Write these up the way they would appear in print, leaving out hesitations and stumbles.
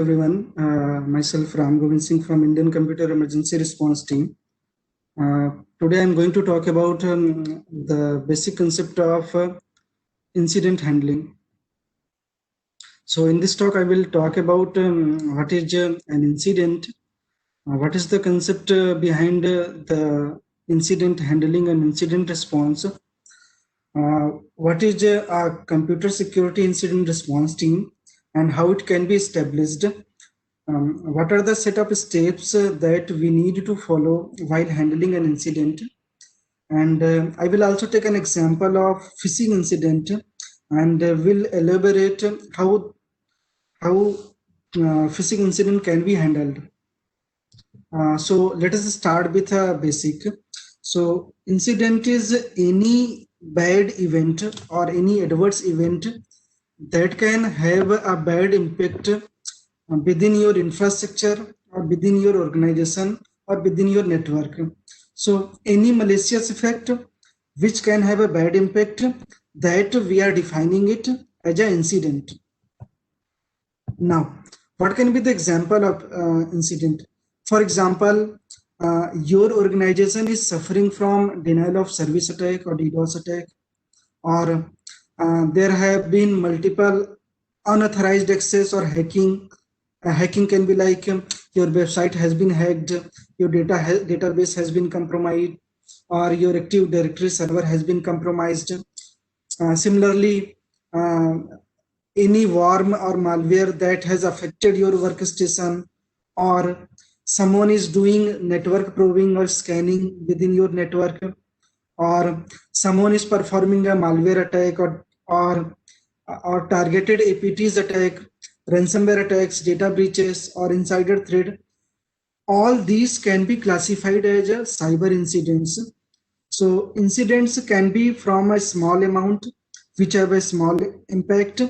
Everyone, myself Ram Govind Singh from Indian Computer Emergency Response Team. Today I'm going to talk about the basic concept of incident handling. So in this talk I will talk about what is an incident, what is the concept behind the incident handling and incident response, what is a computer security incident response team and how it can be established. What are the set of steps that we need to follow while handling an incident? And I will also take an example of phishing incident and will elaborate how phishing incident can be handled. So let us start with a basic. So incident is any bad event or any adverse event that can have a bad impact within your infrastructure or within your organization or within your network. So any malicious effect which can have a bad impact, that we are defining it as an incident. Now, what can be the example of incident? For example, your organization is suffering from denial of service attack or DDoS attack, or there have been multiple unauthorized access or hacking. Hacking can be like your website has been hacked, your database has been compromised, or your Active Directory server has been compromised. Similarly, any worm or malware that has affected your workstation, or someone is doing network probing or scanning within your network, or someone is performing a malware attack or targeted APTs attack, ransomware attacks, data breaches, or insider threat. All these can be classified as a cyber incidents. So incidents can be from a small amount, which have a small impact,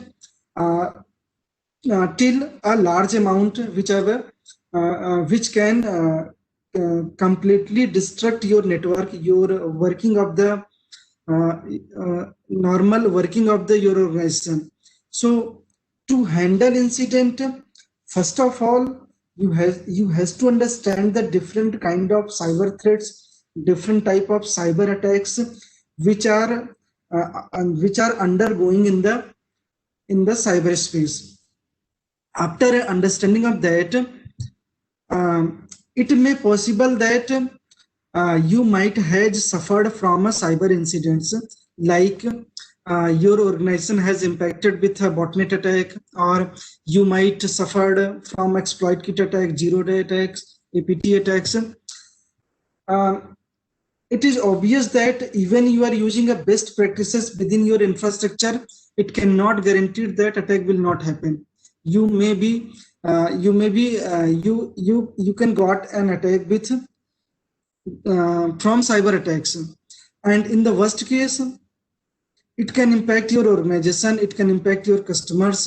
till a large amount, which can completely disrupt your network, your working of the normal working of the your organization. So to handle incident, first of all, you has to understand the different kind of cyber threats, different type of cyber attacks, which are undergoing in the cyberspace. After understanding of that, it may possible that you might have suffered from a cyber incidents, like your organization has impacted with a botnet attack, or you might suffered from exploit kit attack, zero day attacks, APT attacks. It is obvious that even you are using a best practices within your infrastructure, it cannot guarantee that attack will not happen. You may be you can got an attack with from cyber attacks, and in the worst case, it can impact your organization, it can impact your customers,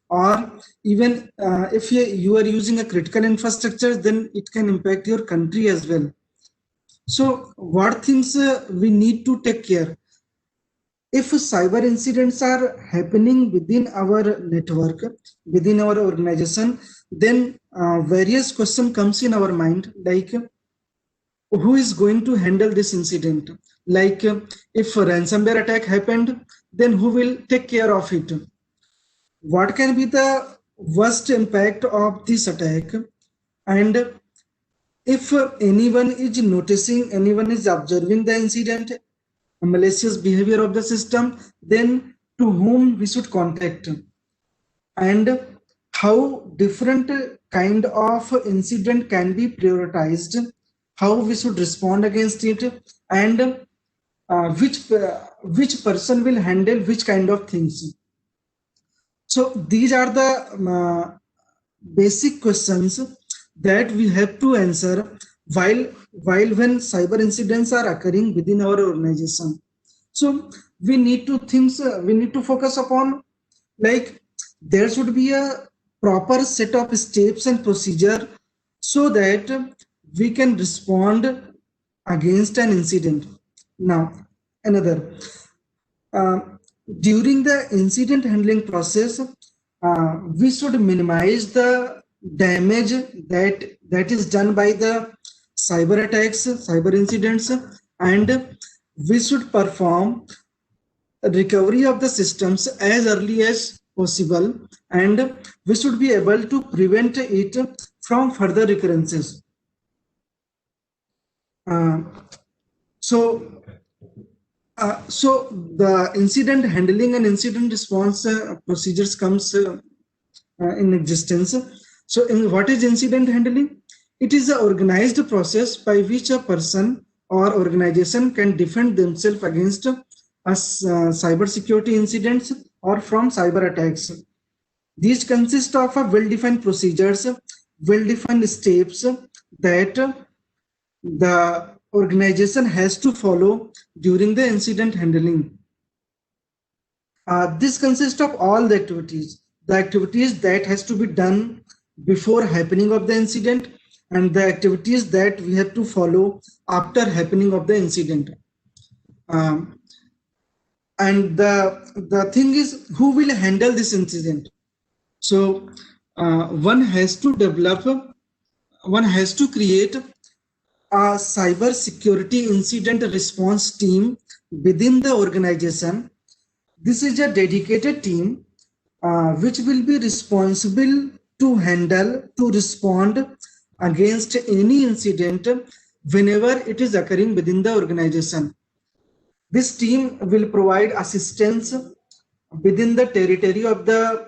or even if you are using a critical infrastructure, then it can impact your country as well. So what things we need to take care? If cyber incidents are happening within our network, within our organization, then various questions comes in our mind, like who is going to handle this incident? Like if a ransomware attack happened, then who will take care of it? What can be the worst impact of this attack? And if anyone is noticing, anyone is observing the incident, malicious behavior of the system, then to whom we should contact, and how different kind of incident can be prioritized, how we should respond against it, and which person will handle which kind of things. So these are the basic questions that we have to answer while when cyber incidents are occurring within our organization. So we need to focus upon, like, there should be a proper set of steps and procedure so that we can respond against an incident. Now, another, during the incident handling process, we should minimize the damage that is done by the cyber attacks, cyber incidents, and we should perform recovery of the systems as early as possible, and we should be able to prevent it from further recurrences. So the incident handling and incident response procedures comes in existence. So what is incident handling? It is an organized process by which a person or organization can defend themselves against cyber security incidents or from cyber attacks. These consist of well-defined procedures, well-defined steps that the organization has to follow during the incident handling. This consists of all the activities that has to be done before happening of the incident, and the activities that we have to follow after happening of the incident. And the thing is, who will handle this incident? So one has to create a cyber security incident response team within the organization. This is a dedicated team which will be responsible to respond against any incident whenever it is occurring within the organization. This team will provide assistance within the territory of the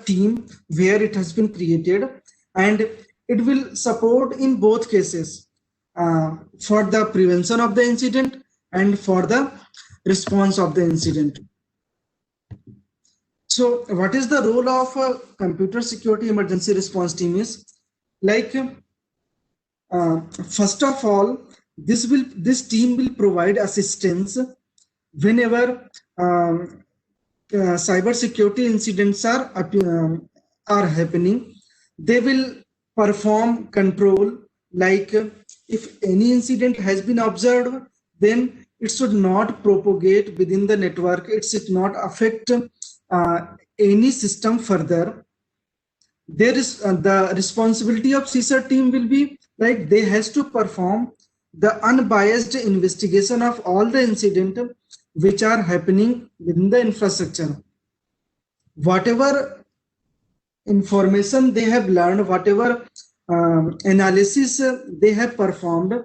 team where it has been created, and it will support in both cases for the prevention of the incident and for the response of the incident. So what is the role of a computer security emergency response team is? Like, first of all, this team will provide assistance whenever cyber security incidents are happening. They will perform control, like if any incident has been observed, then it should not propagate within the network. It should not affect any system further. There is the responsibility of CISR team will be like they has to perform the unbiased investigation of all the incidents which are happening within the infrastructure. Whatever information they have learned, whatever analysis they have performed,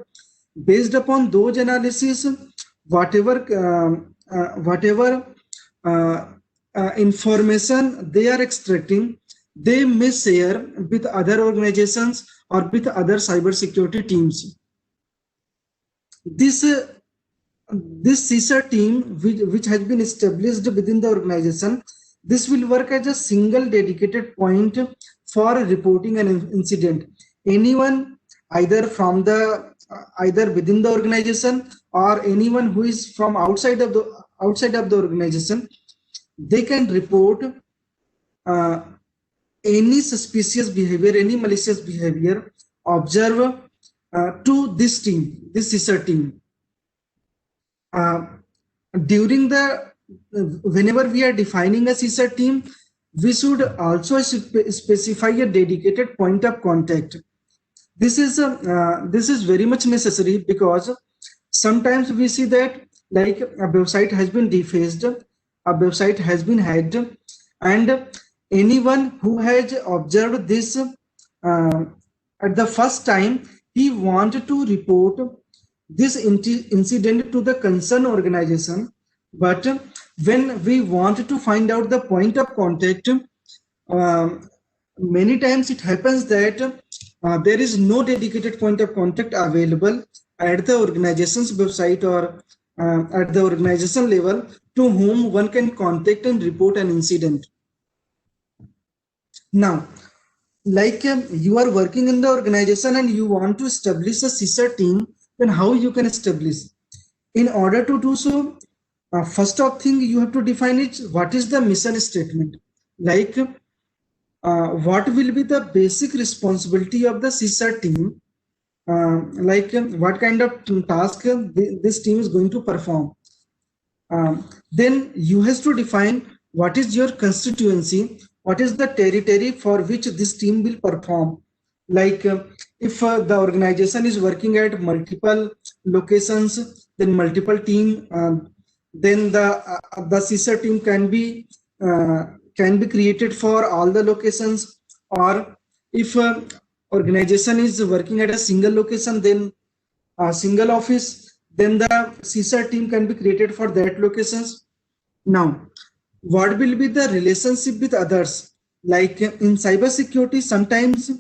based upon those analysis, whatever information they are extracting, they may share with other organizations or with other cybersecurity teams. This CISR team, which has been established within the organization, this will work as a single dedicated point for reporting an incident. Anyone either within the organization or anyone who is from outside of the organization, they can report any suspicious behavior, any malicious behavior observed to this team, this CISR team. Whenever we are defining a CISR team, we should also specify a dedicated point of contact. This is very much necessary, because sometimes we see that like a website has been defaced, a website has been hacked, and anyone who has observed this at the first time, he wanted to report this incident to the concerned organization. But when we want to find out the point of contact, many times it happens that there is no dedicated point of contact available at the organization's website or at the organization level to whom one can contact and report an incident. Now, like you are working in the organization and you want to establish a CISR team, then how you can establish? In order to do so, first of thing you have to define it, what is the mission statement? Like what will be the basic responsibility of the CISR team? Like what kind of task this team is going to perform? Then you have to define what is your constituency, what is the territory for which this team will perform. Like if the organization is working at multiple locations, then multiple team, then the CISR team can be created for all the locations. Or if organization is working at a single location, then a single office, then the CISR team can be created for that locations. Now, what will be the relationship with others? Like in cybersecurity, sometimes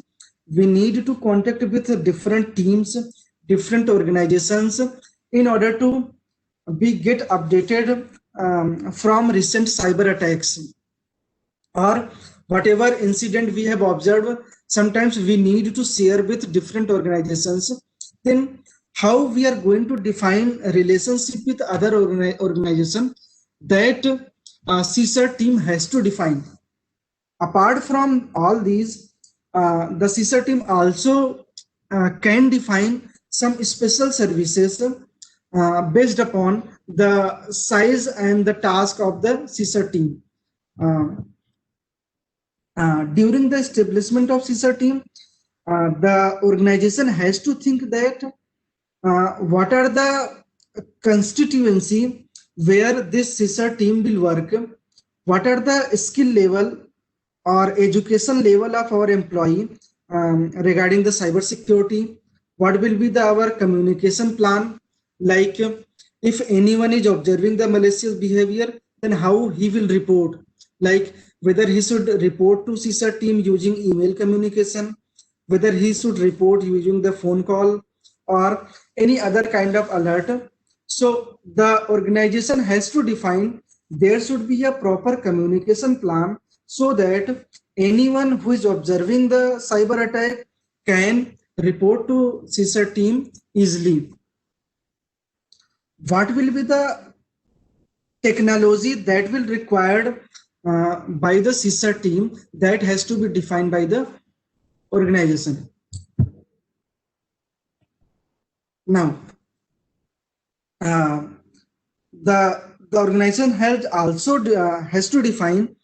we need to contact with different teams, different organizations in order to be get updated from recent cyber attacks or whatever incident we have observed. Sometimes we need to share with different organizations. Then how we are going to define a relationship with other organization, that CISR team has to define. Apart from all these, the CISR team also can define some special services based upon the size and the task of the CISR team. During the establishment of CISR team, the organization has to think that what are the constituency where this CISR team will work, what are the skill level or education level of our employee regarding the cyber security, what will be our communication plan, like if anyone is observing the malicious behavior, then how he will report, like whether he should report to CISR team using email communication, whether he should report using the phone call or any other kind of alert. So the organization has to define, there should be a proper communication plan so that anyone who is observing the cyber attack can report to CISR team easily. What will be the technology that will required by the CISR team, that has to be defined by the organization. Now, the organization has to define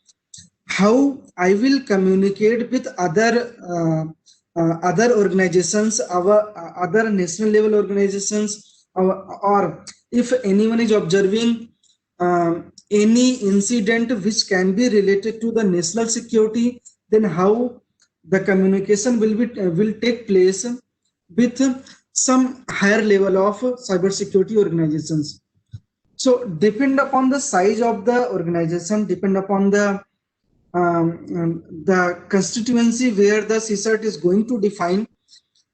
how I will communicate with other organizations, our other national level organizations, or if anyone is observing any incident which can be related to the national security, then how the communication will take place with some higher level of cybersecurity organizations. So depend upon the size of the organization, depend upon the constituency where the CSIRT is going to define,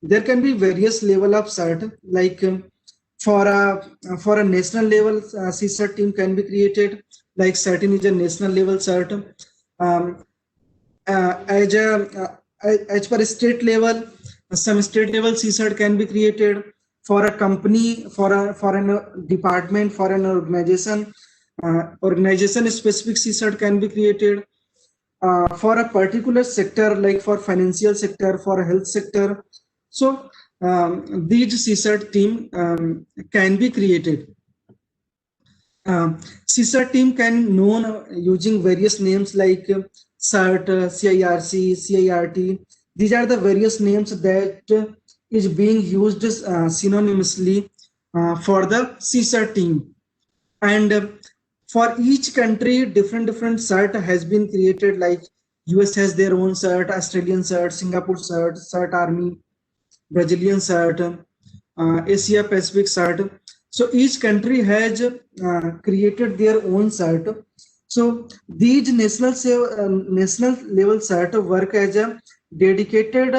there can be various level of CERT. Like for a national level, CSIRT team can be created. Like certain is a national level CERT. As per state level, some state level CSIRT can be created. For a company, for an department, for an organization, organization specific CSIRT can be created. For a particular sector, like for financial sector, for health sector. So these CSIRT team can be created. CSIRT team can known using various names like CERT, CIRC, CIRT. These are the various names that is being used synonymously for the CSIRT team. And for each country, different CERT has been created. Like US has their own CERT, Australian CERT, Singapore CERT, CERT Army, Brazilian CERT, Asia Pacific CERT. So each country has created their own CERT. So these national level CERT work as a dedicated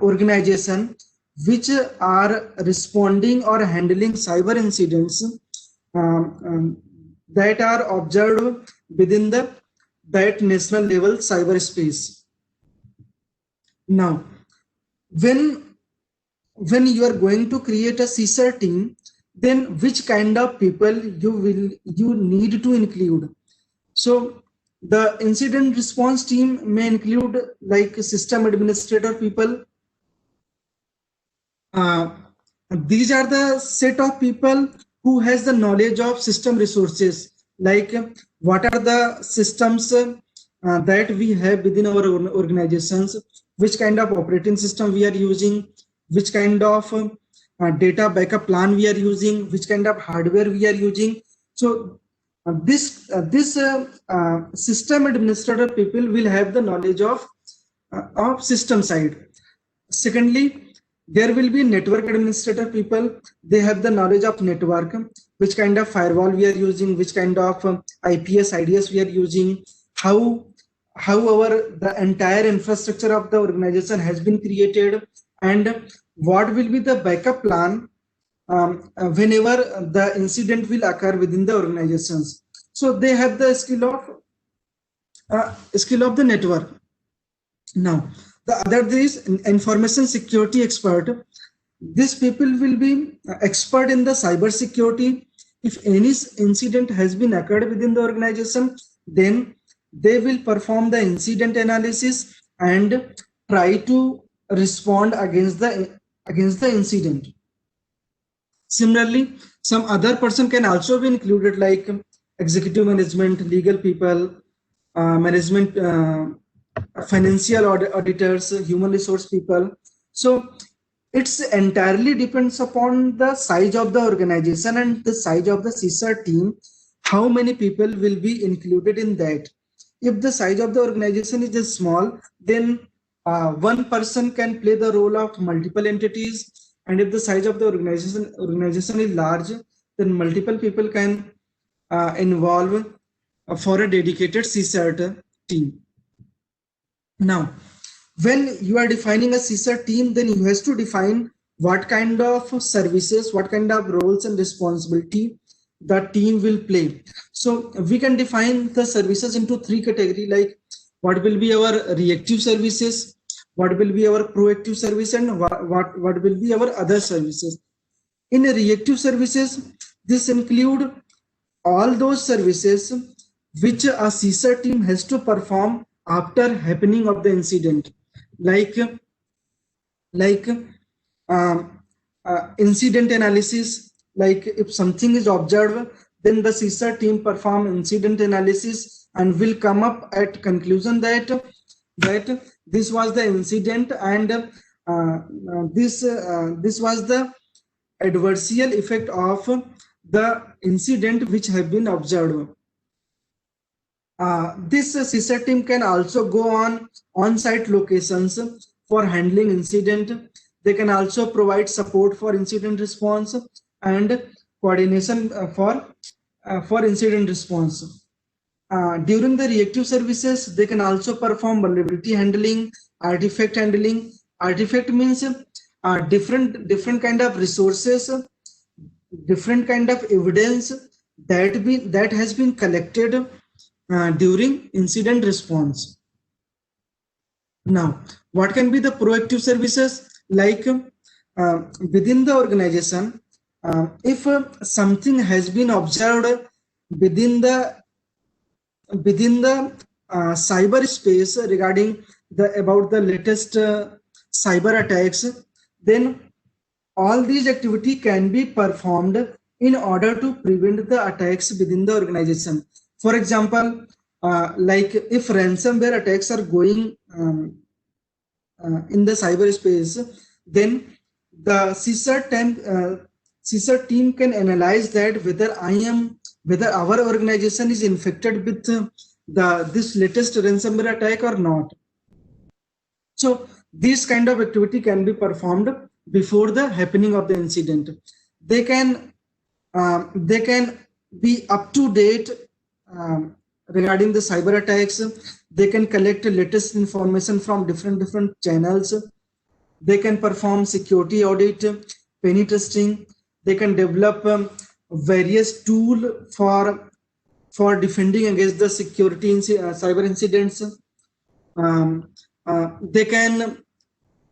organization which are responding or handling cyber incidents that are observed within that national level cyberspace. Now, when you are going to create a CSIRT team, then which kind of people you need to include? So the incident response team may include like system administrator people. These are the set of people who has the knowledge of system resources. Like what are the systems that we have within our organizations, which kind of operating system we are using, which kind of data backup plan we are using, which kind of hardware we are using. So this system administrator people will have the knowledge of system side. Secondly, there will be network administrator people. They have the knowledge of network, which kind of firewall we are using, which kind of IPS, IDS we are using, how the entire infrastructure of the organization has been created, and what will be the backup plan whenever the incident will occur within the organizations. So they have the skill of the network. Now, the other is information security expert. These people will be expert in the cyber security. If any incident has been occurred within the organization, then they will perform the incident analysis and try to respond against the incident. Similarly, some other person can also be included, like executive management, legal people, management, financial auditors, human resource people. So it's entirely depends upon the size of the organization and the size of the CSR team, how many people will be included in that. If the size of the organization is just small, then one person can play the role of multiple entities. And if the size of the organization is large, then multiple people can involve for a dedicated CSR team. Now, when you are defining a CSR team, then you have to define what kind of services, what kind of roles and responsibility the team will play. So we can define the services into three categories, like what will be our reactive services, what will be our proactive service, and what will be our other services. In reactive services, this include all those services which a CSR team has to perform after happening of the incident, like incident analysis. Like if something is observed, then the CSR team perform incident analysis and will come up at conclusion that this was the incident, and this was the adversarial effect of the incident which have been observed. This CSR team can also go on-site locations for handling incident. They can also provide support for incident response and coordination for incident response. During the reactive services, they can also perform vulnerability handling, artifact handling. Artifact means different kind of resources, different kind of evidence that has been collected during incident response. Now, what can be the proactive services? Like within the organization, if something has been observed within the cyberspace regarding about the latest cyber attacks, then all these activity can be performed in order to prevent the attacks within the organization. For example, like if ransomware attacks are going in the cyberspace, then the CSR team can analyze that whether our organization is infected with this latest ransomware attack or not. So this kind of activity can be performed before the happening of the incident. They can be up to date regarding the cyber attacks. They can collect latest information from different channels. They can perform security audit, penny testing. They can develop various tools for defending against the cyber incidents. They can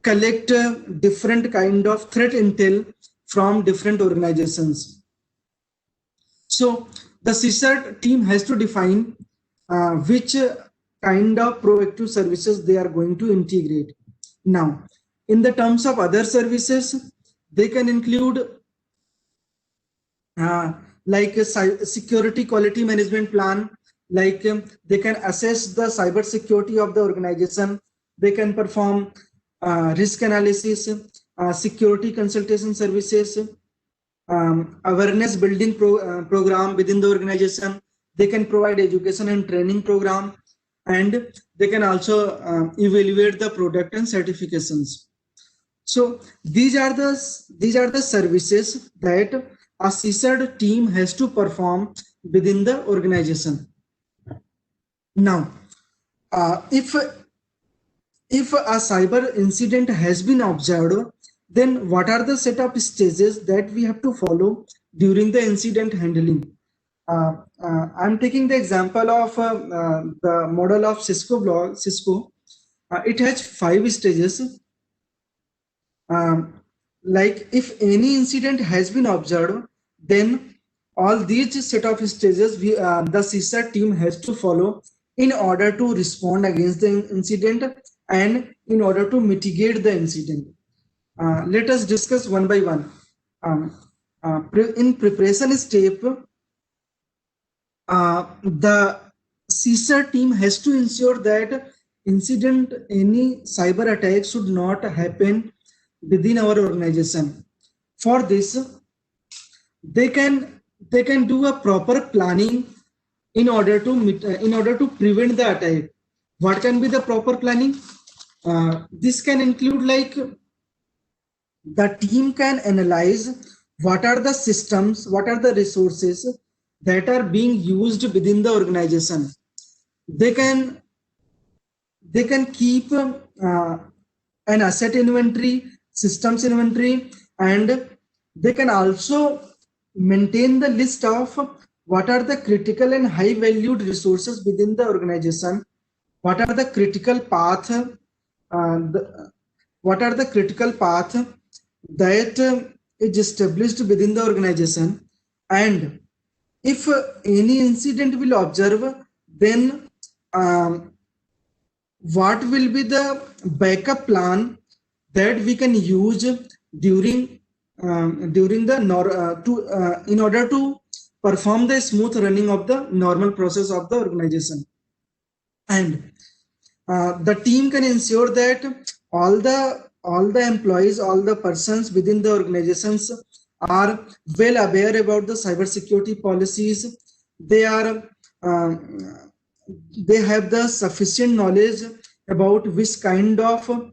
collect different kind of threat intel from different organizations. So the CSR team has to define which kind of proactive services they are going to integrate. Now, in the terms of other services, they can include like a security quality management plan, like they can assess the cyber security of the organization, they can perform risk analysis, security consultation services, awareness building program within the organization. They can provide education and training program, and they can also evaluate the product and certifications. So these are the services that a CSIRT team has to perform within the organization. Now, if a cyber incident has been observed, then what are the set of stages that we have to follow during the incident handling? I'm taking the example of the model of Cisco. It has 5 stages. Like if any incident has been observed, then all these set of stages the CSIRT team has to follow in order to respond against the incident and in order to mitigate the incident. Let us discuss one by one. In preparation step, the CSIRT team has to ensure that any cyber attack should not happen within our organization. For this, they can do a proper planning in order to prevent the attack. What can be the proper planning? This can include, like, the team can analyze what are the systems, what are the resources that are being used within the organization. They can keep an asset inventory, systems inventory, and they can also maintain the list of what are the critical and high valued resources within the organization, what are the critical path, what are the critical path that is established within the organization, and if any incident will observe, then what will be the backup plan that we can use during the in order to perform the smooth running of the normal process of the organization. And the team can ensure that all the employees, all the persons within the organizations are well aware about the cybersecurity policies. They are they have the sufficient knowledge about which kind of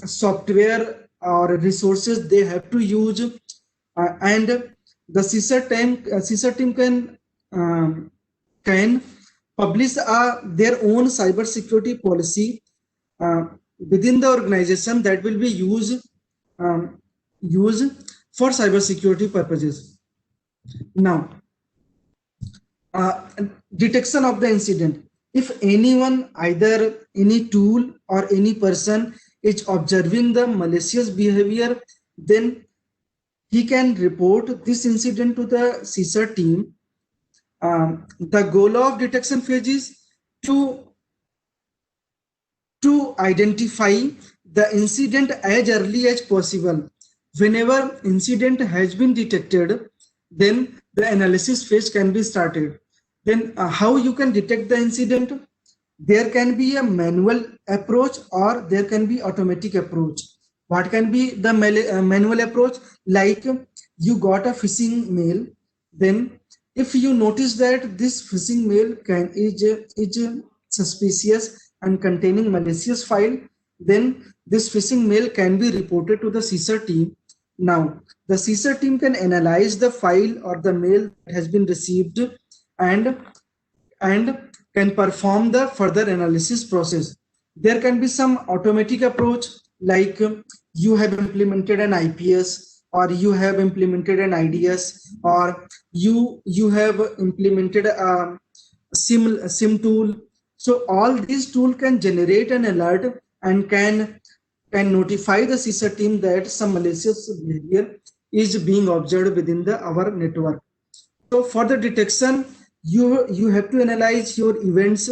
software or resources they have to use, and the CSIRT team can publish their own cybersecurity policy within the organization that will be used for cybersecurity purposes. Now, detection of the incident. If anyone, either any tool or any person, is observing the malicious behavior, then he can report this incident to the CSIRT team. The goal of detection phase is to identify the incident as early as possible. Whenever incident has been detected, then the analysis phase can be started. Then how you can detect the incident? There can be a manual approach or there can be automatic approach. What can be the manual approach? Like, you got a phishing mail, then if you notice that this phishing mail is suspicious and containing malicious file, then this phishing mail can be reported to the CSIRT team. Now, the CSIRT team can analyze the file or the mail that has been received and can perform the further analysis process. There can be some automatic approach, like you have implemented an IPS, or you have implemented an IDS, or you have implemented a SIM tool. So all these tools can generate an alert and can notify the CSIRT team that some malicious behavior is being observed within our network. So for the detection, you have to analyze your events,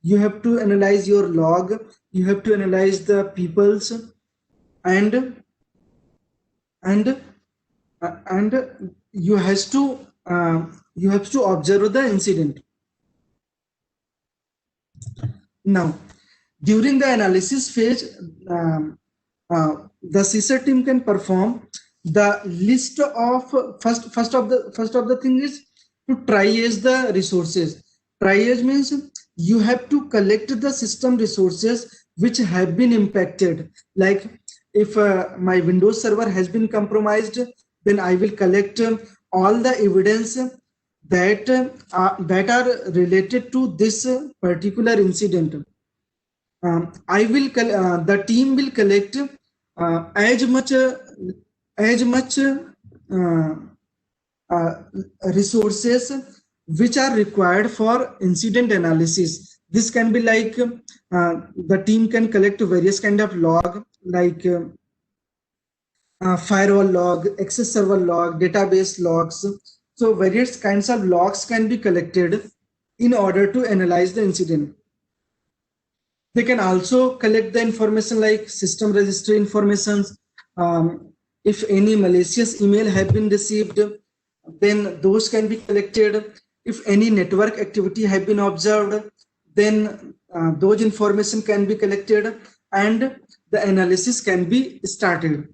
you have to analyze your log, you have to analyze the people's, and you have to observe the incident. Now, during the analysis phase, the CSER team can perform the list of first of the thing is to triage the resources. Triage means you have to collect the system resources which have been impacted. Like if my Windows server has been compromised, then I will collect all the evidence that are related to this particular incident. The team will collect as much uh, resources which are required for incident analysis. This can be like the team can collect various kind of log like firewall log, access server log, database logs. So various kinds of logs can be collected in order to analyze the incident. They can also collect the information like system registry informations. If any malicious email have been received, then those can be collected. If any network activity have been observed, then those information can be collected and the analysis can be started.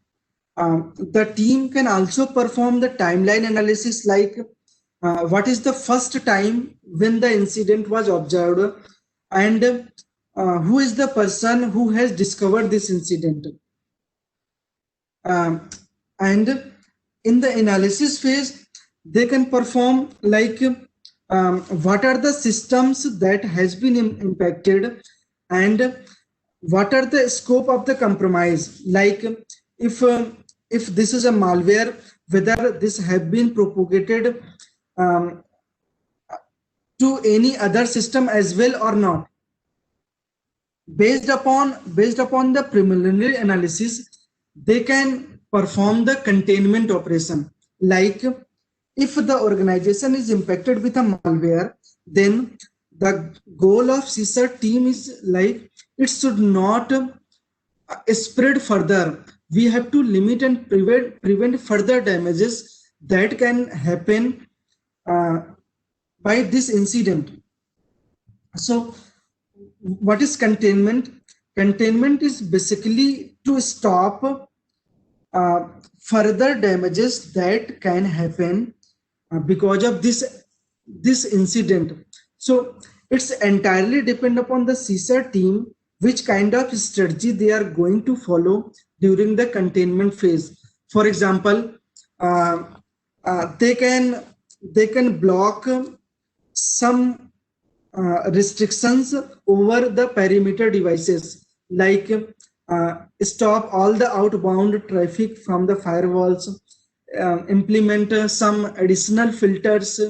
The team can also perform the timeline analysis like what is the first time when the incident was observed and who is the person who has discovered this incident. And in the analysis phase, they can perform like what are the systems that has been impacted and what are the scope of the compromise. Like if this is a malware, whether this have been propagated to any other system as well or not. Based upon the preliminary analysis, they can perform the containment operation. Like if the organization is impacted with a malware, then the goal of CSER team is like it should not spread further. We have to limit and prevent further damages that can happen by this incident. So what is containment? Containment is basically to stop further damages that can happen because of this incident. So it's entirely depend upon the CSER team which kind of strategy they are going to follow during the containment phase. For example, they can block some restrictions over the perimeter devices, like stop all the outbound traffic from the firewalls, implement some additional filters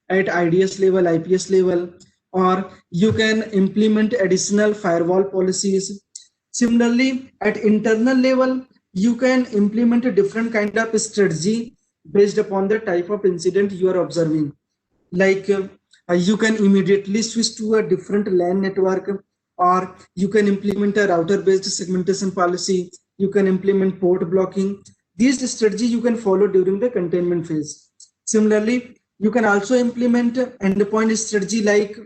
at IDS level, IPS level, or you can implement additional firewall policies. Similarly, at internal level, you can implement a different kind of strategy based upon the type of incident you are observing. Like you can immediately switch to a different LAN network, or you can implement a router-based segmentation policy. You can implement port blocking. These strategy you can follow during the containment phase. Similarly, you can also implement endpoint strategy like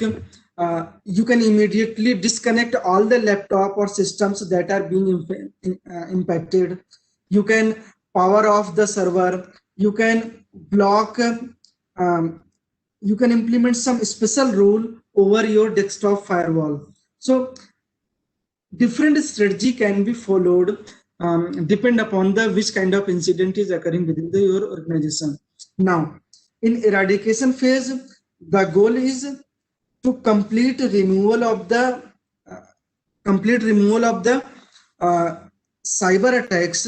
you can immediately disconnect all the laptop or systems that are being impacted. You can power off the server. You can block. You can implement some special rule over your desktop firewall. So different strategy can be followed depend upon the which kind of incident is occurring within your organization. Now, in eradication phase, the goal is to complete removal of the cyber attacks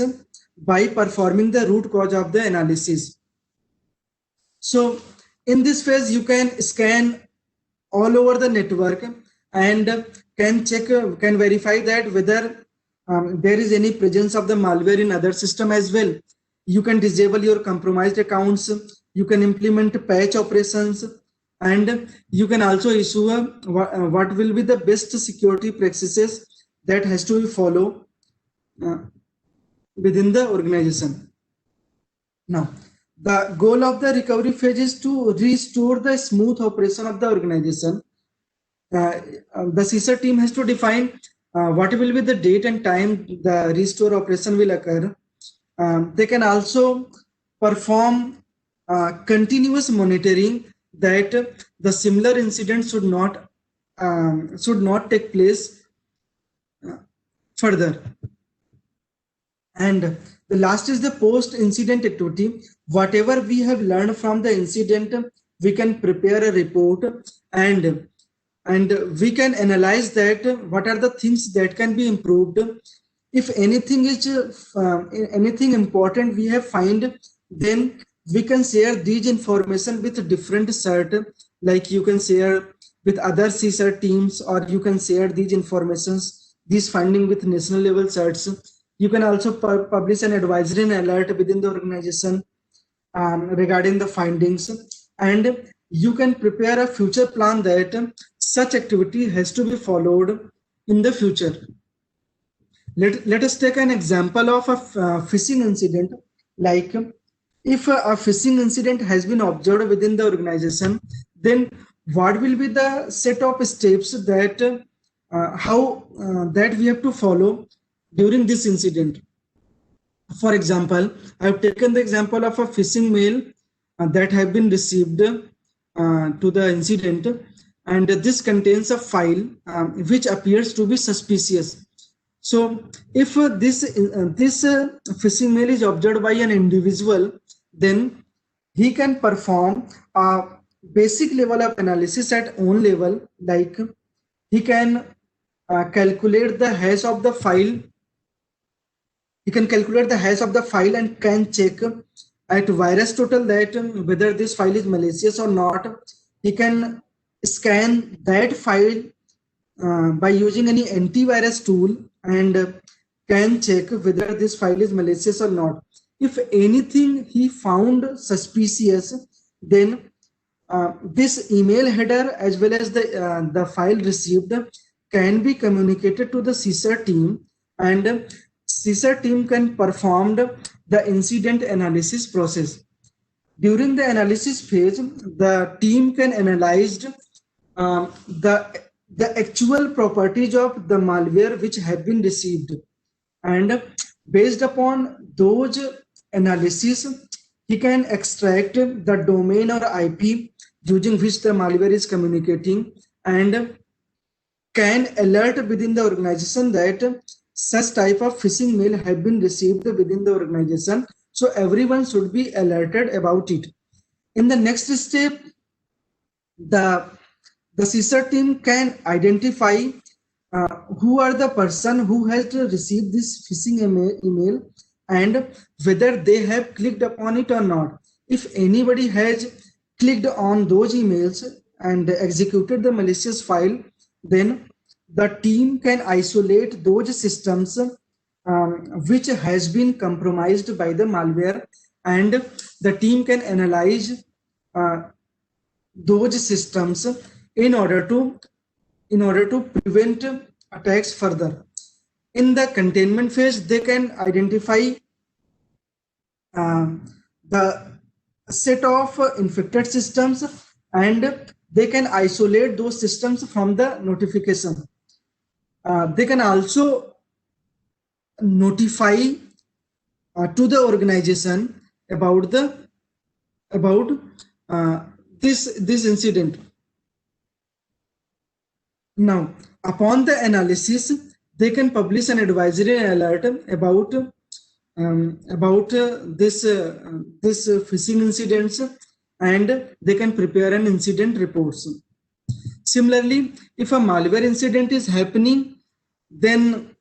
by performing the root cause of the analysis. So in this phase, you can scan all over the network and can verify that whether there is any presence of the malware in other system as well. You can disable your compromised accounts. You can implement patch operations, and you can also issue what will be the best security practices that has to be followed within the organization. Now, The goal of the recovery phase is to restore the smooth operation of the organization. The CISR team has to define what will be the date and time the restore operation will occur. They can also perform continuous monitoring that the similar incidents should not take place further. And the last is the post-incident activity. Whatever we have learned from the incident, we can prepare a report and we can analyze that what are the things that can be improved. If anything is anything important we have find, then we can share these information with different CERT, like you can share with other CSERT teams, or you can share these informations, these finding with national level CERTs. You can also publish an advisory and alert within the organization regarding the findings, and you can prepare a future plan that such activity has to be followed in the future. Let us take an example of a phishing incident. Like if a phishing incident has been observed within the organization, then what will be the set of steps that that we have to follow during this incident. For example, I have taken the example of a phishing mail that have been received to the incident, and this contains a file which appears to be suspicious. So if this phishing mail is observed by an individual, then he can perform a basic level of analysis at own level, like he can calculate the hash of the file. He can calculate the hash of the file and can check at VirusTotal that whether this file is malicious or not. He can scan that file by using any antivirus tool and can check whether this file is malicious or not. If anything he found suspicious, then this email header as well as the file received can be communicated to the CSER team, and CSER team can perform the incident analysis process. During the analysis phase, the team can analyze the actual properties of the malware which have been received, and based upon those analysis, he can extract the domain or IP using which the malware is communicating, and can alert within the organization that such type of phishing mail have been received within the organization. So everyone should be alerted about it. In the next step, the CSER team can identify who are the person who has received this phishing email and whether they have clicked upon it or not. If anybody has clicked on those emails and executed the malicious file, then the team can isolate those systems which has been compromised by the malware, and the team can analyze those systems in order to prevent attacks further. In the containment phase, they can identify the set of infected systems, and they can isolate those systems from the notification. They can also notify to the organization about this incident. Now, upon the analysis, they can publish an advisory alert about this phishing incidents, and they can prepare an incident reports. Similarly, if a malware incident is happening, then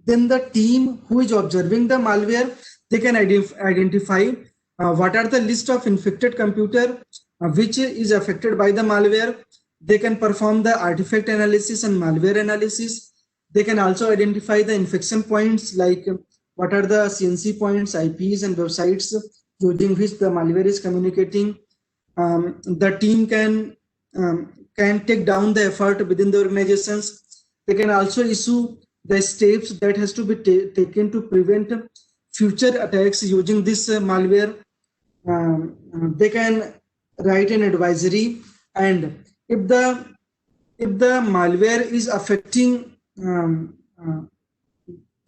the team who is observing the malware, they can identify what are the list of infected computer which is affected by the malware. They can perform the artifact analysis and malware analysis. They can also identify the infection points, like what are the CNC points, IPs, and websites using which the malware is communicating. The team can take down the effort within the organizations. They can also issue the steps that has to be taken to prevent future attacks using this malware, they can write an advisory, and if the malware is affecting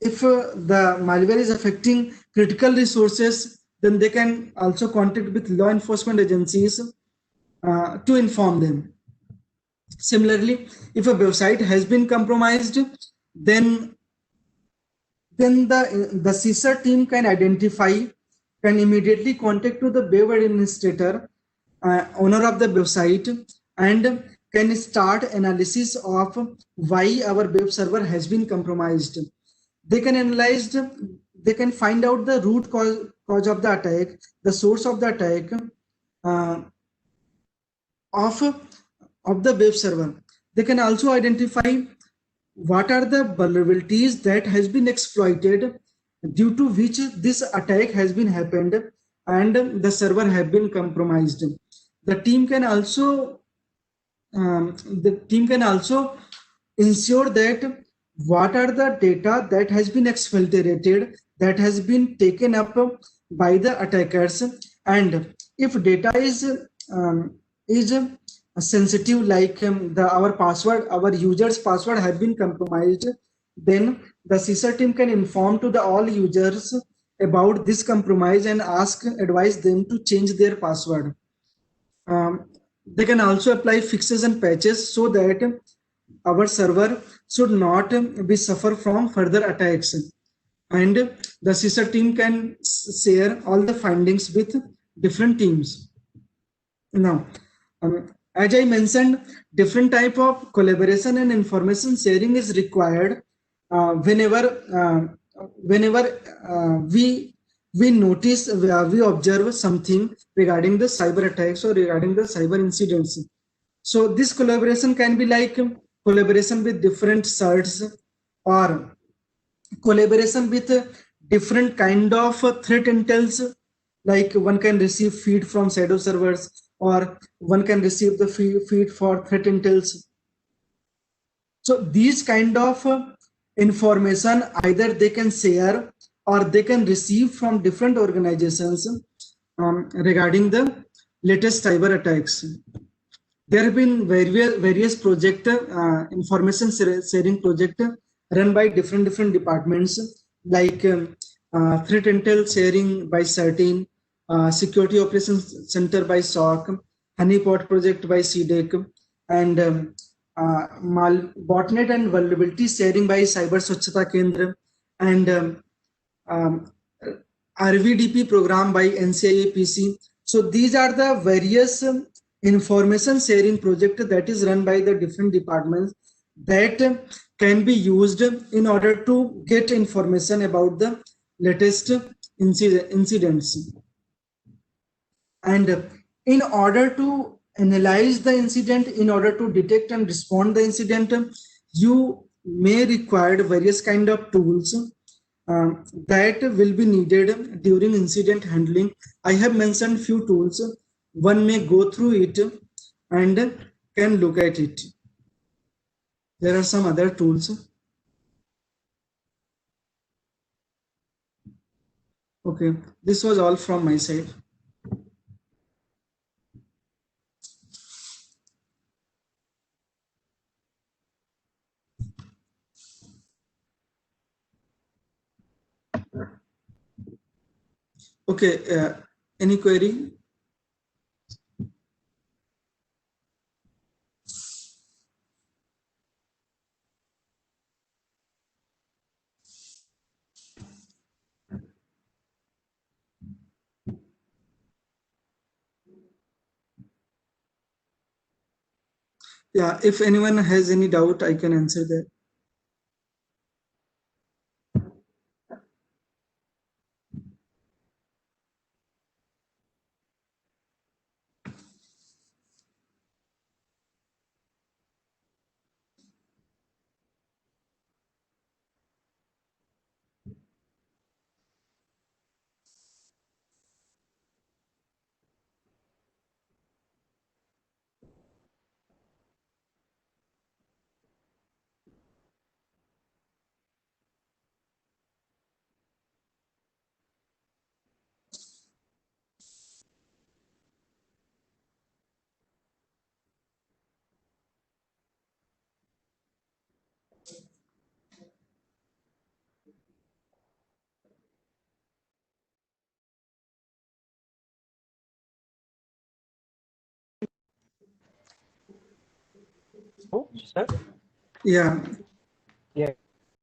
if the malware is affecting critical resources, then they can also contact with law enforcement agencies to inform them. Similarly, if a website has been compromised, then the CISA team can immediately contact to the web administrator, owner of the website, and can start analysis of why our web server has been compromised. They can analyze, they can find out the root cause of the attack, the source of the attack, uh, of the web server. They can also identify what are the vulnerabilities that has been exploited due to which this attack has been happened and the server have been compromised. The team can also the team can also ensure that what are the data that has been exfiltrated, that has been taken up by the attackers, and if data is sensitive, like our users password have been compromised, then the CISA team can inform to the all users about this compromise and advise them to change their password. They can also apply fixes and patches so that our server should not be suffer from further attacks, and the CISA team can share all the findings with different teams. Now, as I mentioned, different type of collaboration and information sharing is required whenever we notice, we observe something regarding the cyber attacks or regarding the cyber incidents. So this collaboration can be like collaboration with different certs, or collaboration with different kind of threat intels, like one can receive feed from shadow servers, or one can receive the feed for threat intels. So these kind of information either they can share or they can receive from different organizations regarding the latest cyber attacks. There have been various project, information sharing project run by different departments, like threat intel sharing by CERTIN, security operations center by SOC, honeypot project by CDEC, and botnet and vulnerability sharing by Cyber Swachhata Kendra, and um, RVDP program by NCIAPC. So these are the various information sharing project that is run by the different departments that can be used in order to get information about the latest incidents. And in order to analyze the incident, in order to detect and respond the incident, you may require various kind of tools that will be needed during incident handling. I have mentioned few tools. One may go through it and can look at it. There are some other tools. Okay, this was all from my side. Okay, any query? Yeah, if anyone has any doubt, I can answer that. Yeah.